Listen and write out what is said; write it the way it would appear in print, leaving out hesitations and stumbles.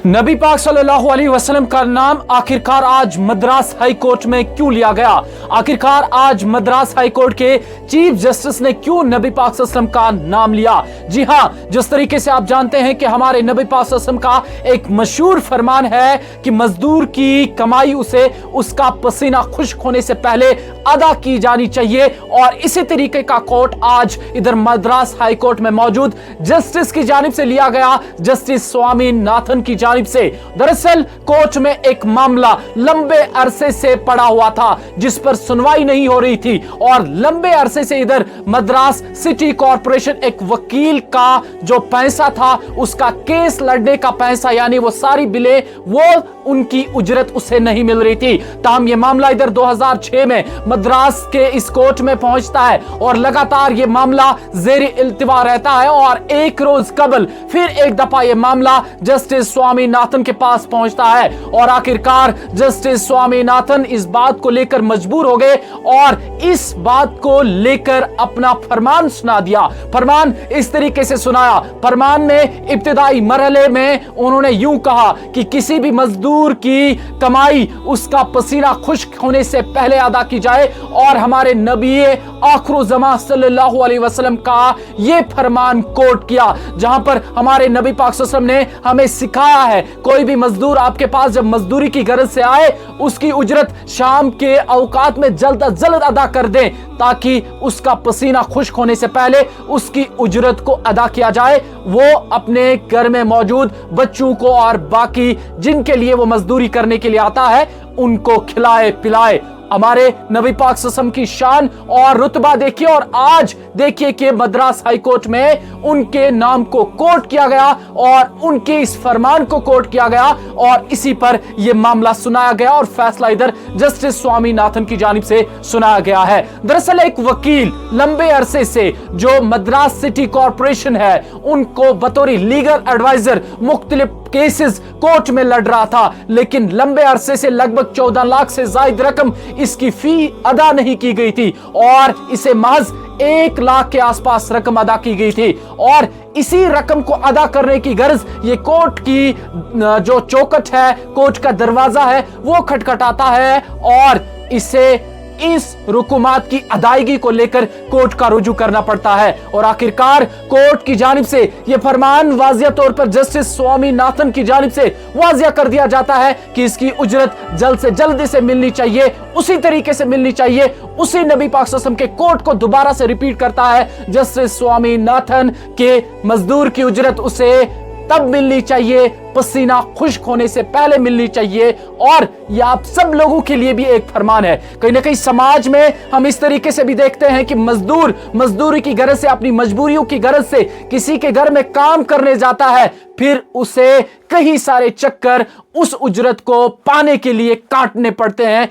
नबी पाक सल्लल्लाहु अलैहि वसल्लम का नाम आखिरकार आज मद्रास हाई कोर्ट में क्यों लिया गया? आखिरकार आज मद्रास हाई कोर्ट के चीफ जस्टिस ने क्यों नबी पाक सल्लल्लाहु अलैहि वसल्लम का नाम लिया? जी हाँ, जिस तरीके से आप जानते हैं कि हमारे नबी पाक सल्लल्लाहु अलैहि वसल्लम का एक मशहूर फरमान है कि मजदूर की कमाई उसे उसका पसीना खुश्क होने से पहले अदा की जानी चाहिए, और इसी तरीके का कोर्ट आज इधर मद्रास हाई कोर्ट में मौजूद जस्टिस की जानिब से लिया गया, जस्टिस स्वामीनाथन की जानिब से। दरअसल कोर्ट में एक मामला लंबे अरसे से पड़ा हुआ था जिस पर सुनवाई नहीं हो रही थी, और लंबे अरसे से इधर मद्रास सिटी कॉरपोरेशन एक वकील का जो पैसा था, उसका केस लड़ने का पैसा, यानी वो सारी बिलें, वो उनकी उजरत उसे नहीं मिल रही थी। ताहम ये मामला इधर 2006 में मद्रास के इस कोर्ट में पहुंचता है और लगातार ये मामला ज़ेर इल्तिवा रहता है, और एक रोज कबल फिर एक दफा ये मामला जस्टिस स्वामीनाथन के पास पहुंचता है, और आखिरकार जस्टिस स्वामीनाथन इस बात को लेकर मजबूर हो गए और इस बात को लेकर अपना फरमान सुना दिया। फरमान इस तरीके से सुनाया। फरमान में इब्तिदाई मरहले में उन्होंने यूं कहा कि किसी भी मजदूर की कमाई उसका पसीना खुश्क होने से पहले अदा की जाए, और हमारे नबी आखिरुज़्ज़मा सल्लल्लाहु अलैहि वसल्लम का ये फरमान कोट किया, जहां पर हमारे नबी पाक सल्लल्लाहु अलैहि वसल्लम ने हमें सिखाया है, कोई भी मजदूर आपके पास जब मजदूरी की गरज से आए, उसकी उजरत शाम के औकात में जल्द अज जल्द अदा कर दें, ताकि उसका पसीना खुश्क होने से पहले उसकी उजरत को अदा किया जाए। वो अपने घर में मौजूद बच्चों को और बाकी जिनके लिए वो मजदूरी करने के लिए आता है, उनको खिलाए पिलाए। हमारे नबी पाक सल्लल्लाहु अलैहि वसल्लम की शान और रुतबा देखिए, और आज देखिए कि मद्रास हाई कोर्ट में उनके नाम को कोट किया गया और उनके इस फरमान को कोट किया गया, और इसी पर यह मामला सुनाया गया और फैसला इधर जस्टिस स्वामीनाथन की जानिब से सुनाया गया है। दरअसल एक वकील लंबे अरसे से जो मद्रास सिटी कॉरपोरेशन है, उनको बतौर लीगल एडवाइजर मुख्तलिफ केसेस कोर्ट में लड़ रहा था, लेकिन लंबे अरसे से लगभग 14 लाख से ज्यादा रकम इसकी फी अदा नहीं की गई थी, और इसे महज 1 लाख के आसपास रकम अदा की गई थी, और इसी रकम को अदा करने की गर्ज ये कोर्ट की जो चौखट है, कोर्ट का दरवाजा है, वो खटखटाता है, और इसे इस रुकुमात की अदायगी को लेकर कोर्ट का रुजू करना पड़ता है। और आखिरकार कोर्ट की जानिब से यह फरमान वाजिया तौर पर जस्टिस स्वामीनाथन की जानिब से वाजिया कर दिया जाता है कि इसकी उजरत जल्द से जल्द इसे मिलनी चाहिए, उसी तरीके से मिलनी चाहिए। उसी नबी पाक सल्लल्लाहु अलैहि वसल्लम के कोर्ट को दोबारा से रिपीट करता है जस्टिस स्वामीनाथन के मजदूर की उजरत उसे तब मिलनी चाहिए, पसीना खुश्क होने से पहले मिलनी चाहिए। और यह आप सब लोगों के लिए भी एक फरमान है। कहीं ना कहीं समाज में हम इस तरीके से भी देखते हैं कि मजदूर मजदूरी की गरज से, अपनी मजबूरियों की गरज से किसी के घर में काम करने जाता है, फिर उसे कई सारे चक्कर उस उजरत को पाने के लिए काटने पड़ते हैं,